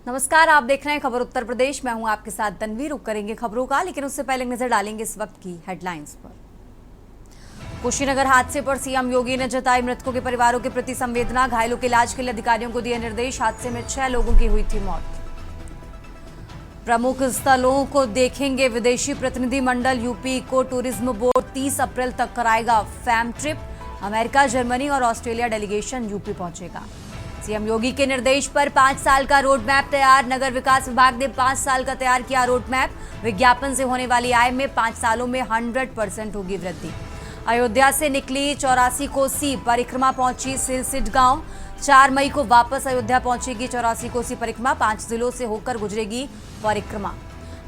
नमस्कार, आप देख रहे हैं खबर उत्तर प्रदेश। मैं हूं आपके साथ तन्वी। रुक करेंगे खबरों का, लेकिन उससे पहले नजर डालेंगे इस वक्त की हेडलाइंस पर। कुशीनगर हादसे पर सीएम योगी ने जताई मृतकों के परिवारों के प्रति संवेदना। घायलों के इलाज के लिए अधिकारियों को दिए निर्देश। हादसे में 6 लोगों की हुई थी मौत। प्रमुख स्थलों को देखेंगे विदेशी प्रतिनिधिमंडल। यूपी इको टूरिज्म बोर्ड 30 अप्रैल तक कराएगा फैम ट्रिप। अमेरिका, जर्मनी और ऑस्ट्रेलिया डेलीगेशन यूपी पहुंचेगा। सीएम योगी के निर्देश पर 5 साल का रोड मैप तैयार। नगर विकास विभाग ने 5 साल का तैयार किया रोड मैप। विज्ञापन से होने वाली आय में 5 सालों में 100% होगी वृद्धि। अयोध्या से निकली 84 कोसी परिक्रमा पहुंची सिलसिट गांव। 4 मई को वापस अयोध्या पहुंचेगी 84 कोसी परिक्रमा। 5 जिलों से होकर गुजरेगी परिक्रमा।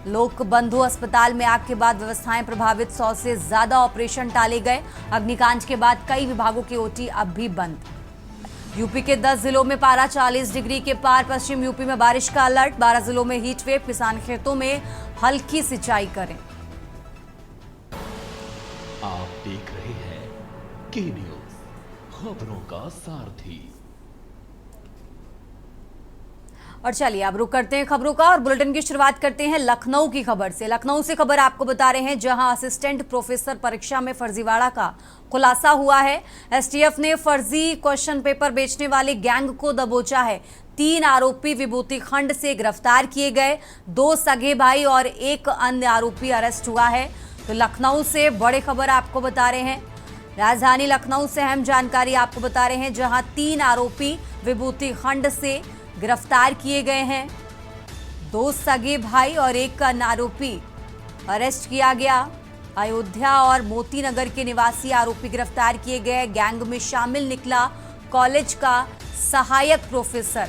लोक बंधु अस्पताल में आग के बाद व्यवस्थाएं प्रभावित। 100 से ज्यादा ऑपरेशन टाले गए। अग्निकांड के बाद कई विभागों की ओटी अब भी बंद। यूपी के 10 जिलों में पारा 40 डिग्री के पार। पश्चिम यूपी में बारिश का अलर्ट। 12 जिलों में हीट वेव। किसान खेतों में हल्की सिंचाई करें। आप देख रहे हैं के न्यूज, खबरों का सारथी। और चलिए अब रुक करते हैं खबरों का और बुलेटिन की शुरुआत करते हैं लखनऊ की खबर से। लखनऊ से खबर आपको बता रहे हैं, जहां असिस्टेंट प्रोफेसर परीक्षा में फर्जीवाड़ा का खुलासा हुआ है। एसटीएफ ने फर्जी क्वेश्चन पेपर बेचने वाले गैंग को दबोचा है। 3 आरोपी विभूति खंड से गिरफ्तार किए गए। 2 सगे भाई और 1 अन्य आरोपी अरेस्ट हुआ है। तो लखनऊ से बड़ी खबर आपको बता रहे हैं। राजधानी लखनऊ से अहम जानकारी आपको बता रहे हैं, जहां 3 आरोपी विभूति खंड से गिरफ्तार किए गए हैं। 2 सगे भाई और 1 अन्य आरोपी अरेस्ट किया गया। अयोध्या और मोती नगर के निवासी आरोपी गिरफ्तार किए गए। गैंग में शामिल निकला कॉलेज का सहायक प्रोफेसर।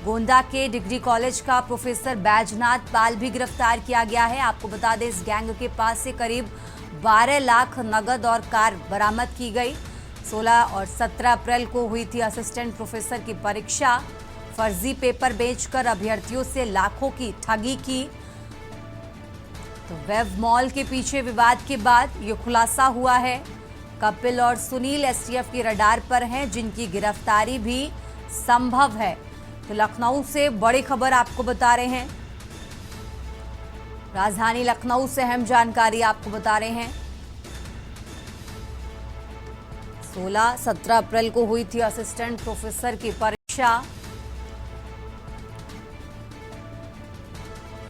गोंडा के डिग्री कॉलेज का प्रोफेसर बैजनाथ पाल भी गिरफ्तार किया गया है। आपको बता दें, इस गैंग के पास से करीब 12 लाख नगद और कार बरामद की गई। 16 और 17 अप्रैल को हुई थी असिस्टेंट प्रोफेसर की परीक्षा। फर्जी पेपर बेचकर अभ्यर्थियों से लाखों की ठगी की। तो वेब मॉल के पीछे विवाद के बाद ये खुलासा हुआ है। कपिल और सुनील एसटीएफ की रडार पर हैं, जिनकी गिरफ्तारी भी संभव है। तो लखनऊ से बड़ी खबर आपको बता रहे हैं। राजधानी लखनऊ से अहम जानकारी आपको बता रहे हैं। 16-17 अप्रैल को हुई थी असिस्टेंट प्रोफेसर की परीक्षा।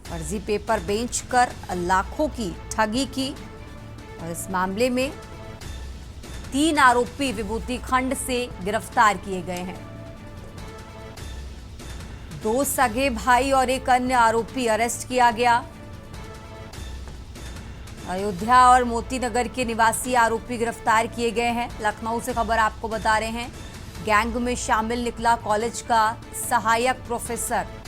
फर्जी पेपर बेचकर लाखों की ठगी की और इस मामले में 3 आरोपी विभूति खंड से गिरफ्तार किए गए हैं। 2 सगे भाई और 1 अन्य आरोपी अरेस्ट किया गया। अयोध्या और मोती नगर के निवासी आरोपी गिरफ्तार किए गए हैं। लखनऊ से खबर आपको बता रहे हैं, गैंग में शामिल निकला कॉलेज का सहायक प्रोफेसर।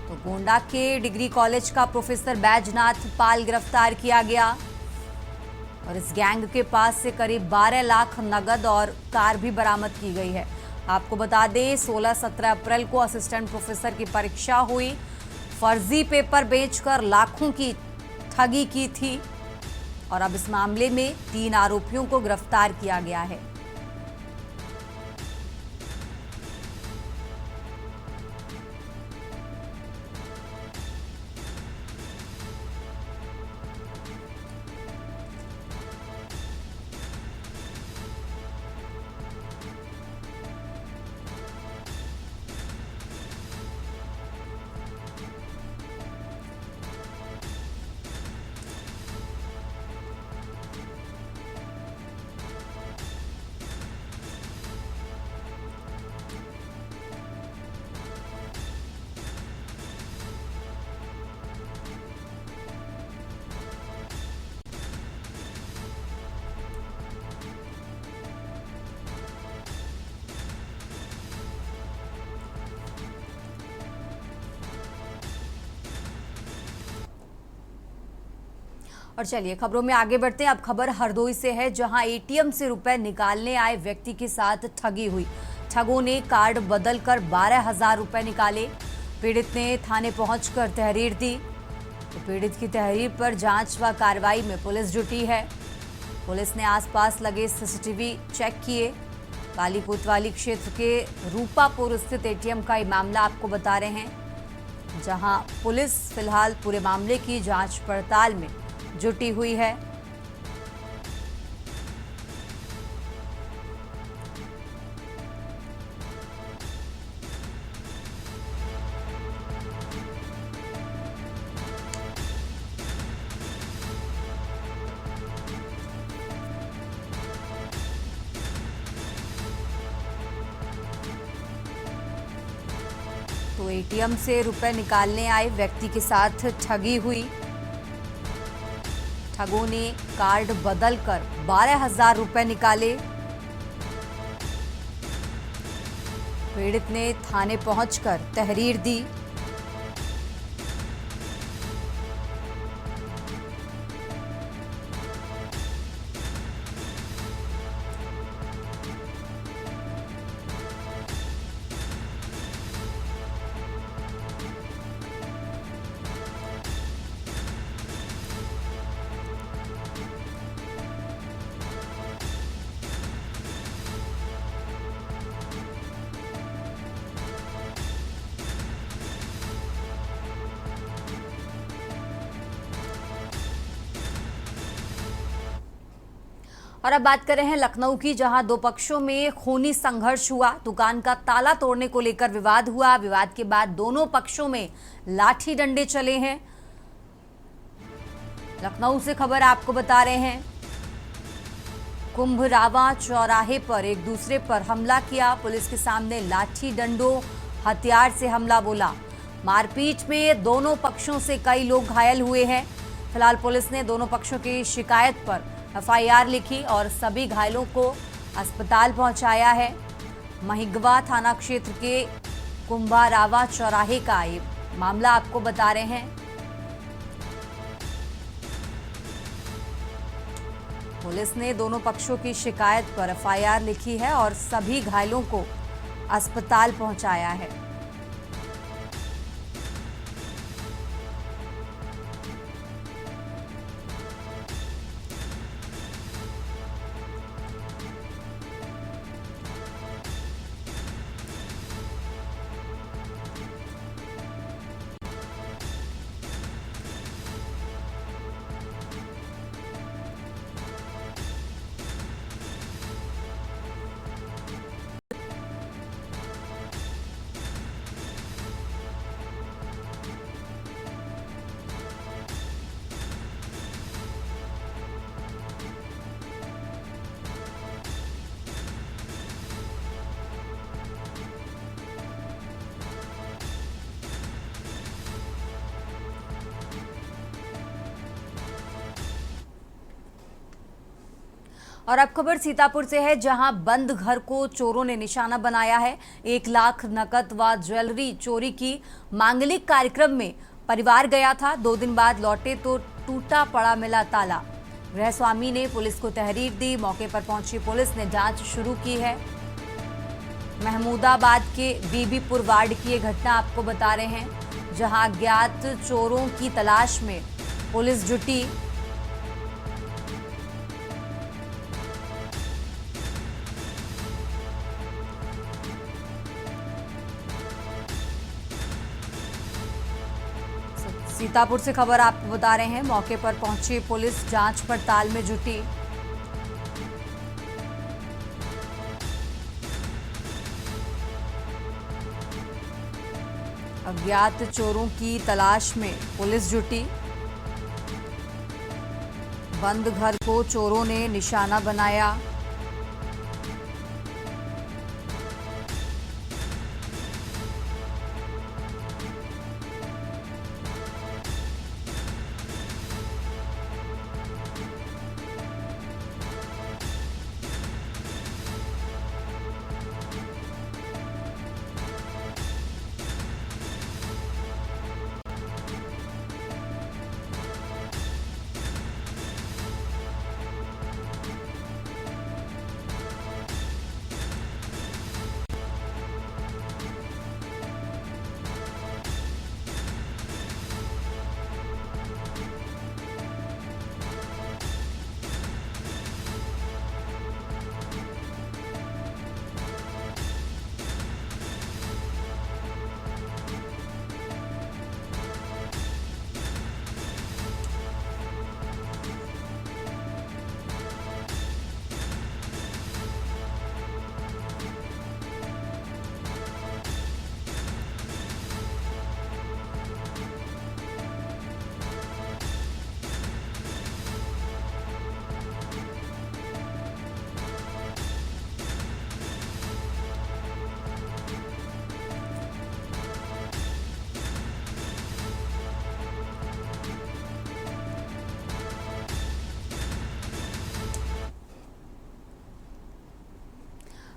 तो गोंडा के डिग्री कॉलेज का प्रोफेसर बैजनाथ पाल गिरफ्तार किया गया और इस गैंग के पास से करीब 12 लाख नगद और कार भी बरामद की गई है। आपको बता दें, 16-17 अप्रैल को असिस्टेंट प्रोफेसर की परीक्षा हुई। फर्जी पेपर बेचकर लाखों की ठगी की थी और अब इस मामले में 3 आरोपियों को गिरफ्तार किया गया है। और चलिए खबरों में आगे बढ़ते हैं। अब खबर हरदोई से है, जहां एटीएम से रुपए निकालने आए व्यक्ति के साथ ठगी हुई। ठगों ने कार्ड बदलकर 12,000 रुपए निकाले। पीड़ित ने थाने पहुंचकर तहरीर दी। तो पीड़ित की तहरीर पर जांच व कार्रवाई में पुलिस जुटी है। पुलिस ने आसपास लगे सीसीटीवी चेक किए। काली कोतवाली क्षेत्र के रूपापुर स्थित एटीएम का ये मामला आपको बता रहे हैं, जहां पुलिस फिलहाल पूरे मामले की जांच पड़ताल में जुटी हुई है। तो एटीएम से रुपए निकालने आए व्यक्ति के साथ ठगी हुई। ठगों ने कार्ड बदलकर 12,000 रुपए निकाले। पीड़ित ने थाने पहुंचकर तहरीर दी। और अब बात कर रहे हैं लखनऊ की, जहां दो पक्षों में खूनी संघर्ष हुआ। दुकान का ताला तोड़ने को लेकर विवाद हुआ। विवाद के बाद दोनों पक्षों में लाठी डंडे चले हैं। लखनऊ से खबर आपको बता रहे हैं, कुंभरावा चौराहे पर एक दूसरे पर हमला किया। पुलिस के सामने लाठी डंडों हथियार से हमला बोला। मारपीट में दोनों पक्षों से कई लोग घायल हुए हैं। फिलहाल पुलिस ने दोनों पक्षों की शिकायत पर एफआईआर लिखी और सभी घायलों को अस्पताल पहुंचाया है। महिगवा थाना क्षेत्र के कुंभारावा चौराहे का ये मामला आपको बता रहे हैं। पुलिस ने दोनों पक्षों की शिकायत पर एफआईआर लिखी है और सभी घायलों को अस्पताल पहुंचाया है। और अब खबर सीतापुर से है, जहां बंद घर को चोरों ने निशाना बनाया है। 1 लाख नकद व ज्वेलरी चोरी की। मांगलिक कार्यक्रम में परिवार गया था, 2 दिन बाद लौटे तो टूटा पड़ा मिला ताला। गृह स्वामी ने पुलिस को तहरीर दी। मौके पर पहुंची पुलिस ने जांच शुरू की है। महमूदाबाद के बीबीपुर वार्ड की ये घटना आपको बता रहे हैं, जहां अज्ञात चोरों की तलाश में पुलिस जुटी। सीतापुर से खबर आपको बता रहे हैं, मौके पर पहुंची पुलिस जांच पड़ताल में जुटी। अज्ञात चोरों की तलाश में पुलिस जुटी। बंद घर को चोरों ने निशाना बनाया।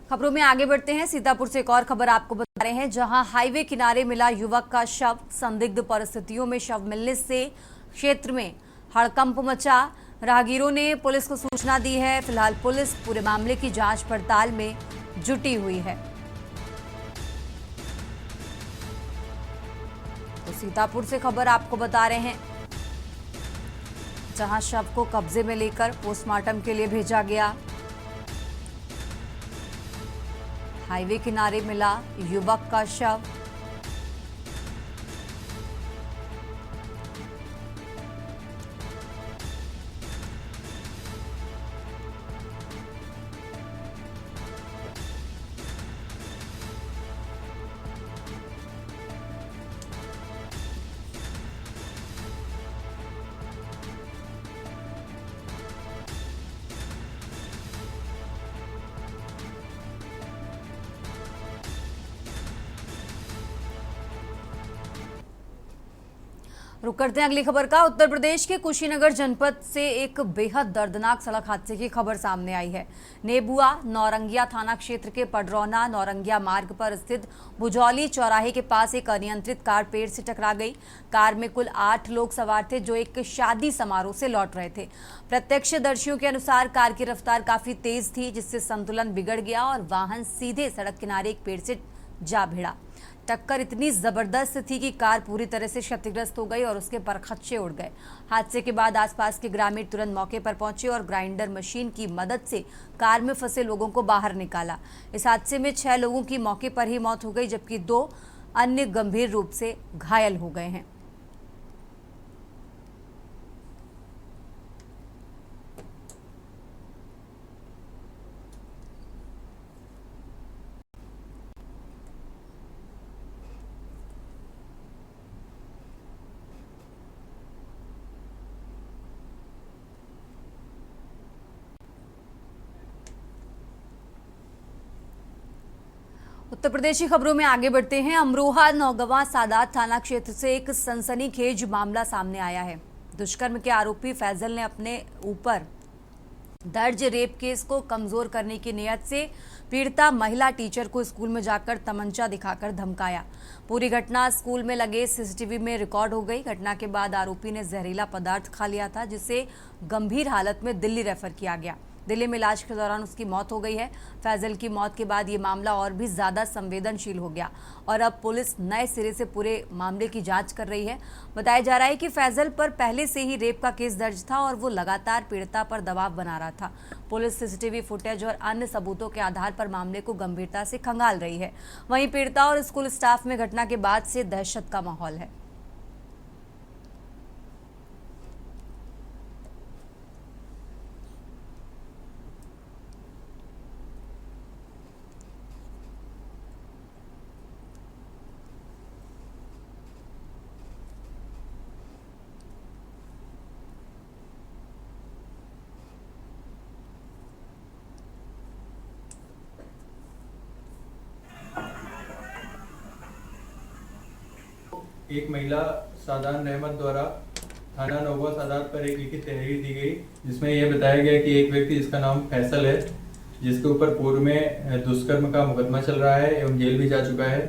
खबरों में आगे बढ़ते हैं। सीतापुर से एक और खबर आपको बता रहे हैं, जहां हाईवे किनारे मिला युवक का शव। संदिग्ध परिस्थितियों में शव मिलने से क्षेत्र में हड़कंप मचा। राहगीरों ने पुलिस को सूचना दी है। फिलहाल पुलिस पूरे मामले की जांच पड़ताल में जुटी हुई है। तो सीतापुर से खबर आपको बता रहे हैं, जहां शव को कब्जे में लेकर पोस्टमार्टम के लिए भेजा गया। हाईवे किनारे मिला युवक का शव। रुक करते हैं अगली खबर का। उत्तर प्रदेश के कुशीनगर जनपद से एक बेहद दर्दनाक सड़क हादसे की खबर सामने आई है। नेबुआ नौरंगिया थाना क्षेत्र के पडरौना नौरंगिया मार्ग पर स्थित बुजौली चौराहे के पास एक अनियंत्रित कार पेड़ से टकरा गई। कार में कुल 8 लोग सवार थे, जो एक शादी समारोह से लौट रहे थे। प्रत्यक्षदर्शियों के अनुसार कार की रफ्तार काफी तेज थी, जिससे संतुलन बिगड़ गया और वाहन सीधे सड़क किनारे एक पेड़ से जा भिड़ा। टक्कर इतनी जबरदस्त थी कि कार पूरी तरह से क्षतिग्रस्त हो गई और उसके परखच्चे उड़ गए। हादसे के बाद आसपास के ग्रामीण तुरंत मौके पर पहुंचे और ग्राइंडर मशीन की मदद से कार में फंसे लोगों को बाहर निकाला। इस हादसे में 6 लोगों की मौके पर ही मौत हो गई, जबकि 2 अन्य गंभीर रूप से घायल हो गए हैं। उत्तर प्रदेश की खबरों में आगे बढ़ते हैं। अमरोहा नौगवां सादात थाना क्षेत्र से एक सनसनीखेज मामला सामने आया है। दुष्कर्म के आरोपी फैजल ने अपने ऊपर दर्ज रेप केस को कमजोर करने की नियत से पीड़िता महिला टीचर को स्कूल में जाकर तमंचा दिखाकर धमकाया। पूरी घटना स्कूल में लगे सीसीटीवी में रिकॉर्ड हो गई। घटना के बाद आरोपी ने जहरीला पदार्थ खा लिया था, जिसे गंभीर हालत में दिल्ली रेफर किया गया। दिल्ली में इलाज के दौरान उसकी मौत हो गई है। फैजल की मौत के बाद ये मामला और भी ज्यादा संवेदनशील हो गया और अब पुलिस नए सिरे से पूरे मामले की जांच कर रही है। बताया जा रहा है कि फैजल पर पहले से ही रेप का केस दर्ज था और वो लगातार पीड़िता पर दबाव बना रहा था। पुलिस सीसीटीवी फुटेज और अन्य सबूतों के आधार पर मामले को गंभीरता से खंगाल रही है। वहीं पीड़िता और स्कूल स्टाफ में घटना के बाद से दहशत का माहौल है। एक महिला सादान रहमत द्वारा थाना नौगवा सादात पर एक लिखित तहरीर दी गई, जिसमें यह बताया गया कि एक व्यक्ति जिसका नाम फैसल है, जिसके ऊपर पूर्व में दुष्कर्म का मुकदमा चल रहा है एवं जेल भी जा चुका है,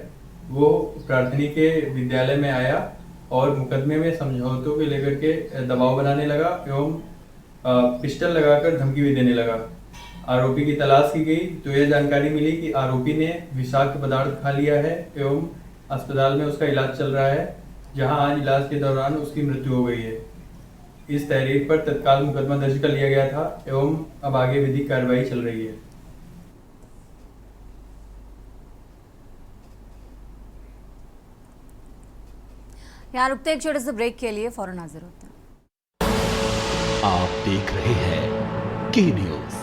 वो प्रार्थनी के विद्यालय में आया और मुकदमे में समझौतों को लेकर के दबाव बनाने लगा एवं पिस्टल लगाकर धमकी भी देने लगा। आरोपी की तलाश की गई तो यह जानकारी मिली कि आरोपी ने विषाक्त पदार्थ खा लिया है एवं अस्पताल में उसका इलाज चल रहा है, जहां आज इलाज के दौरान उसकी मृत्यु हो गई है। इस तहरीर पर तत्काल मुकदमा दर्ज कर लिया गया था एवं अब आगे विधिक कार्रवाई चल रही है। यहाँ रुकते एक छोटे से ब्रेक के लिए, फौरन हाजिर होते हैं। आप देख रहे हैं के न्यूज।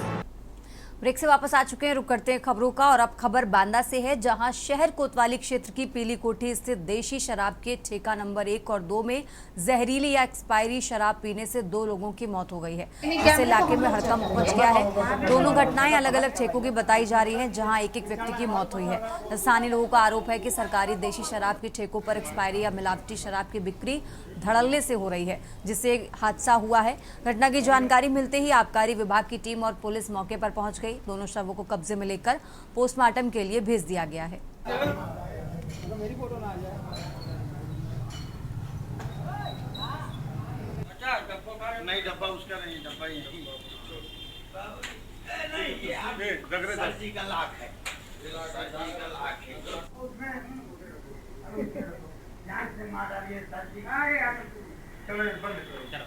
ब्रेक से वापस आ चुके हैं। रुक करते हैं खबरों का और अब खबर बांदा से है, जहां शहर कोतवाली क्षेत्र की पीली कोठी स्थित देशी शराब के ठेका नंबर 1 और 2 में जहरीली या एक्सपायरी शराब पीने से 2 लोगों की मौत हो गई है। इस इलाके में हड़कंप मच गया है। दोनों घटनाएं अलग अलग ठेकों की बताई जा रही है, जहां एक एक व्यक्ति की मौत हुई है। स्थानीय लोगों का आरोप है कि सरकारी देशी शराब के ठेकों पर एक्सपायरी या मिलावटी शराब की बिक्री धड़ल्ले से हो रही है, जिससे हादसा हुआ है। घटना की जानकारी मिलते ही आबकारी विभाग की टीम और पुलिस मौके पर पहुंच गई गई। दोनों शवों को कब्जे में लेकर पोस्टमार्टम के लिए भेज दिया गया है। नहीं डब्बा उसका नहीं, डब्बा यही सर्जिकल आँख है, सर्जिकल आँख है। जान से मार रही है सर्जिकल। चलो बंद करो, चलो।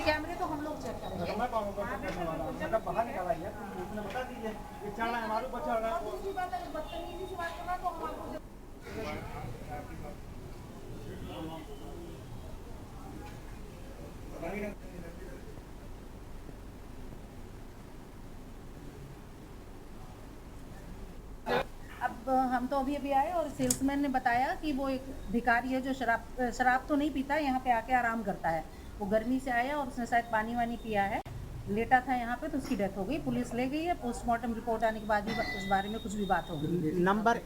कैमरे तो हम लोग चेक करेंगे। मैं बाहर निकाला है, उसने बता दीजिए ये चढ़ना है, हमारे ऊपर चढ़ना है। दूसरी बात है, बदतमीजी से बात करना तो हम आपको अब हम तो अभी आए और सेल्समैन ने बताया कि वो एक भिखारी है जो शराब तो नहीं पीता, यहाँ पे आके आराम करता है। वो गर्मी से आया और उसने शायद पानी वानी पिया है, लेटा था यहाँ पे तो उसकी डेथ हो गई। पुलिस ले गई है, पोस्टमार्टम रिपोर्ट आने के बाद ही इस बारे में कुछ भी बात होगी। नंबर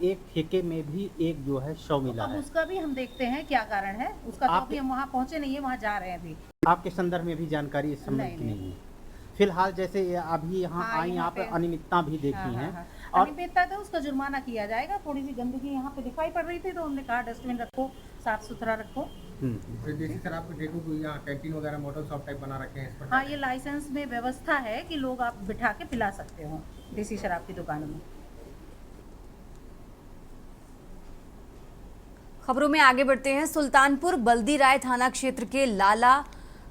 एक ठेके में भी एक जो है शव मिला अब है। उसका भी हम देखते हैं क्या कारण है उसका, तो अभी हम वहाँ पहुँचे नहीं है, वहाँ जा रहे हैं अभी। आपके संदर्भ में भी जानकारी इस संबंध की नहीं है फिलहाल। जैसे अभी यहाँ आई, यहाँ पे अनियमितता भी देखी है और अनियमितता तो उसका जुर्माना किया जाएगा। थोड़ी सी गंदगी यहाँ पे दिखाई पड़ रही थी तो हमने कहा डस्टबिन रखो, साफ सुथरा रखो। देसी शराब को देखो कोई यहाँ कैंटीन वगैरह मोटल शॉप टाइप बना रखे हैं इस पर। हाँ, ये लाइसेंस में व्यवस्था है कि लोग आप बिठा के पिला सकते हो देसी शराब की दुकानों में। खबरों में आगे बढ़ते हैं। सुल्तानपुर बल्दी राय थाना क्षेत्र के लाला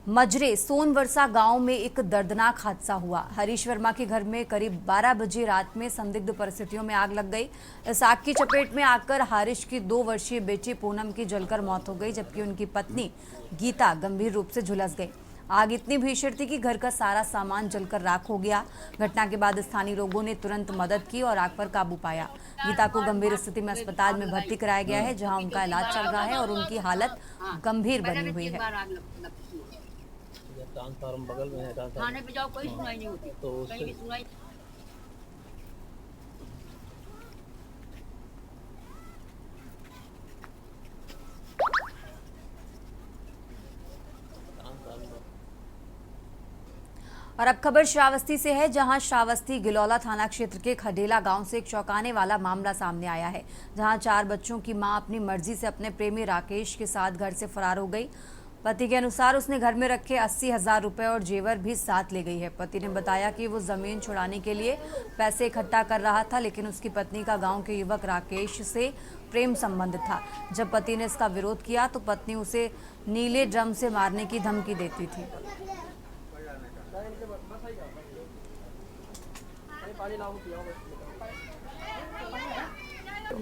मजरे सोनवर्षा गांव में एक दर्दनाक हादसा हुआ। हरीश वर्मा के घर में करीब 12 बजे रात में संदिग्ध परिस्थितियों में आग लग गई। इस आग की चपेट में आकर हरीश की 2 वर्षीय बेटी पूनम की जलकर मौत हो गई, जबकि उनकी पत्नी गीता गंभीर रूप से झुलस गई। आग इतनी भीषण थी कि घर का सारा सामान जलकर राख हो गया। घटना के बाद स्थानीय लोगों ने तुरंत मदद की और आग पर काबू पाया। गीता को गंभीर स्थिति में अस्पताल में भर्ती कराया गया है, जहां उनका इलाज चल रहा है और उनकी हालत गंभीर बनी हुई है। ट्रांसफार्म बगल में है, थाने पे जाओ कोई सुनाई नहीं होती, तो कहीं भी सुनाई। और अब खबर श्रावस्ती से है, जहां श्रावस्ती गिलौला थाना क्षेत्र के खडेला गांव से एक चौंकाने वाला मामला सामने आया है, जहां 4 बच्चों की मां अपनी मर्जी से अपने प्रेमी राकेश के साथ घर से फरार हो गई। पति के अनुसार उसने घर में रखे 80,000 रुपए और जेवर भी साथ ले गई है। पति ने बताया कि वो जमीन छुड़ाने के लिए पैसे इकट्ठा कर रहा था, लेकिन उसकी पत्नी का गांव के युवक राकेश से प्रेम संबंध था। जब पति ने इसका विरोध किया तो पत्नी उसे नीले ड्रम से मारने की धमकी देती थी।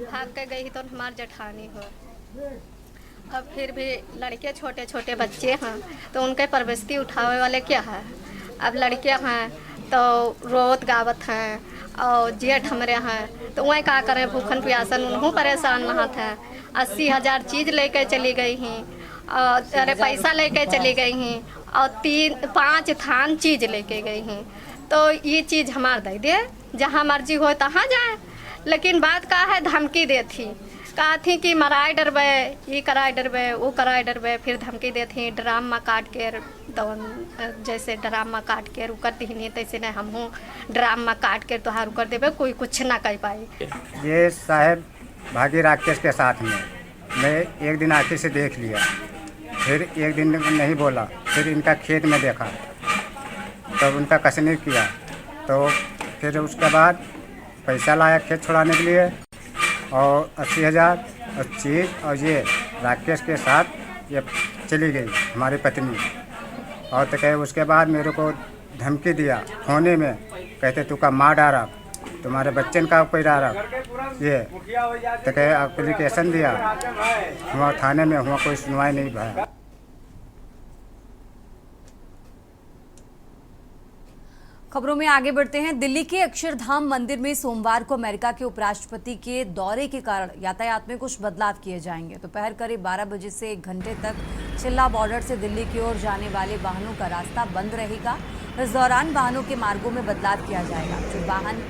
भाग के गई तो हमार जेठानी हो। अब फिर भी लड़के छोटे छोटे बच्चे हैं तो उनके परवरिश उठावे वाले क्या है। अब लड़के हैं तो रोत गावत हैं और जेठ हमरे हैं तो वह क्या करें, भूखन प्यासन उन्हों परेशान नहात हैं। 80,000 चीज़ लेके चली गई हैं और अरे पैसा लेके चली गई हैं और 3-5 थान चीज़ लेके गई हैं। तो ये चीज़ हमार दे दे, जहाँ मर्जी हो तहाँ जाए। लेकिन बात का है, धमकी दे थी, कहा थी कि मराए डरबे, ये कराए डरबे, वो कराए डरबे। फिर धमकी दे थी ड्राम में काट के, तो जैसे ड्राम में काट के रुकती नहीं तैसे नहीं हम हूँ ड्राम में काट के तुहार कर देवे, कोई कुछ ना कर पाई। ये साहब भागी राकेश के साथ में मैं एक दिन आँखी से देख लिया, फिर एक दिन नहीं बोला, फिर इनका खेत में देखा तब उनका कसनी किया, तो फिर उसके बाद पैसा लाया खेत छुड़ाने के लिए और 80,000 और चीज़ और ये राकेश के साथ ये चली गई हमारी पत्नी। और तो कहे उसके बाद मेरे को धमकी दिया फोने में, कहते तू का मार डारा, तुम्हारे बच्चन का कोई डारा, ये तो कहे एप्लीकेशन दिया, हुआ थाने में, हुआ कोई सुनवाई नहीं भाई। खबरों में आगे बढ़ते हैं। दिल्ली के अक्षरधाम मंदिर में सोमवार को अमेरिका के उपराष्ट्रपति के दौरे के कारण यातायात में कुछ बदलाव किए जाएंगे। दोपहर करीब 12 बजे से 1 घंटे तक चिल्ला बॉर्डर से दिल्ली की ओर जाने वाले वाहनों का रास्ता बंद रहेगा। इस दौरान वाहनों के मार्गों में बदलाव किया जाएगा। जो वाहन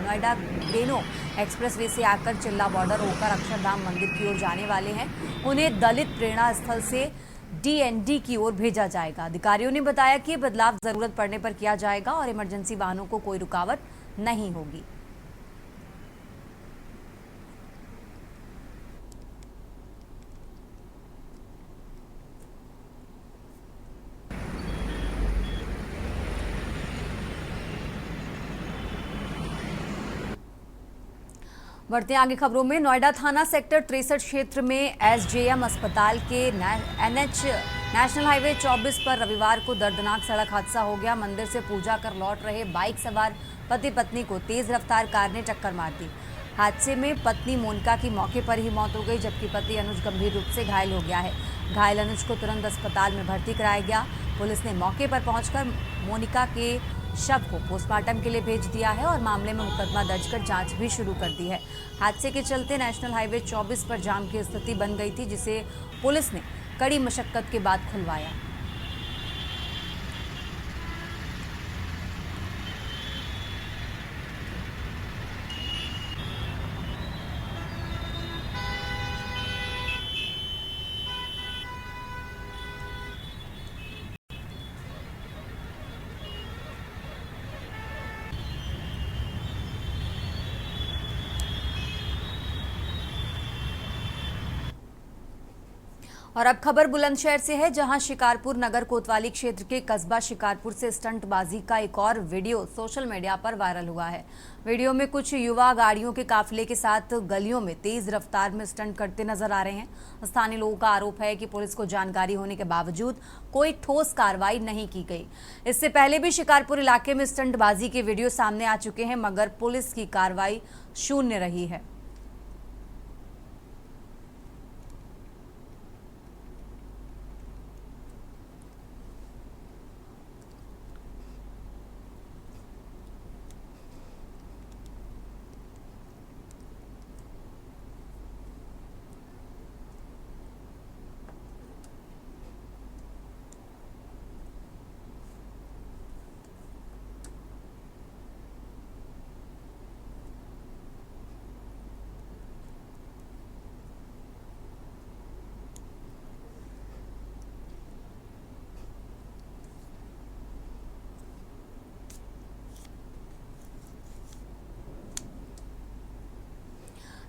नोएडा बेनो एक्सप्रेस वे से आकर चिल्ला बॉर्डर होकर अक्षरधाम मंदिर की ओर जाने वाले हैं, उन्हें दलित प्रेरणा स्थल से DND की ओर भेजा जाएगा। अधिकारियों ने बताया कि बदलाव जरूरत पड़ने पर किया जाएगा और इमरजेंसी वाहनों को कोई रुकावट नहीं होगी। बढ़ते आगे खबरों में। नोएडा थाना सेक्टर 63 क्षेत्र में SJM अस्पताल के नेशनल हाईवे 24 पर रविवार को दर्दनाक सड़क हादसा हो गया। मंदिर से पूजा कर लौट रहे बाइक सवार पति पत्नी को तेज रफ्तार कार ने टक्कर मार दी। हादसे में पत्नी मोनिका की मौके पर ही मौत हो गई, जबकि पति अनुज गंभीर रूप से घायल हो गया है। घायल अनुज को तुरंत अस्पताल में भर्ती कराया गया। पुलिस ने मौके पर पहुंचकर मोनिका के शव को पोस्टमार्टम के लिए भेज दिया है और मामले में मुकदमा दर्ज कर जांच भी शुरू कर दी है। हादसे के चलते नेशनल हाईवे 24 पर जाम की स्थिति बन गई थी, जिसे पुलिस ने कड़ी मशक्कत के बाद खुलवाया। और अब खबर बुलंदशहर से है, जहां शिकारपुर नगर कोतवाली क्षेत्र के कस्बा शिकारपुर से स्टंटबाजी का एक और वीडियो सोशल मीडिया पर वायरल हुआ है। वीडियो में कुछ युवा गाड़ियों के काफिले के साथ गलियों में तेज रफ्तार में स्टंट करते नजर आ रहे हैं। स्थानीय लोगों का आरोप है कि पुलिस को जानकारी होने के बावजूद कोई ठोस कार्रवाई नहीं की गई। इससे पहले भी शिकारपुर इलाके में स्टंटबाजी के वीडियो सामने आ चुके हैं, मगर पुलिस की कार्रवाई शून्य रही है।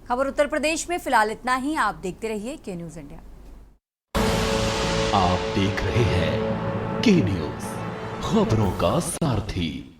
खबर उत्तर प्रदेश में फिलहाल इतना ही। आप देखते रहिए के न्यूज इंडिया। आप देख रहे हैं के न्यूज, खबरों का सारथी।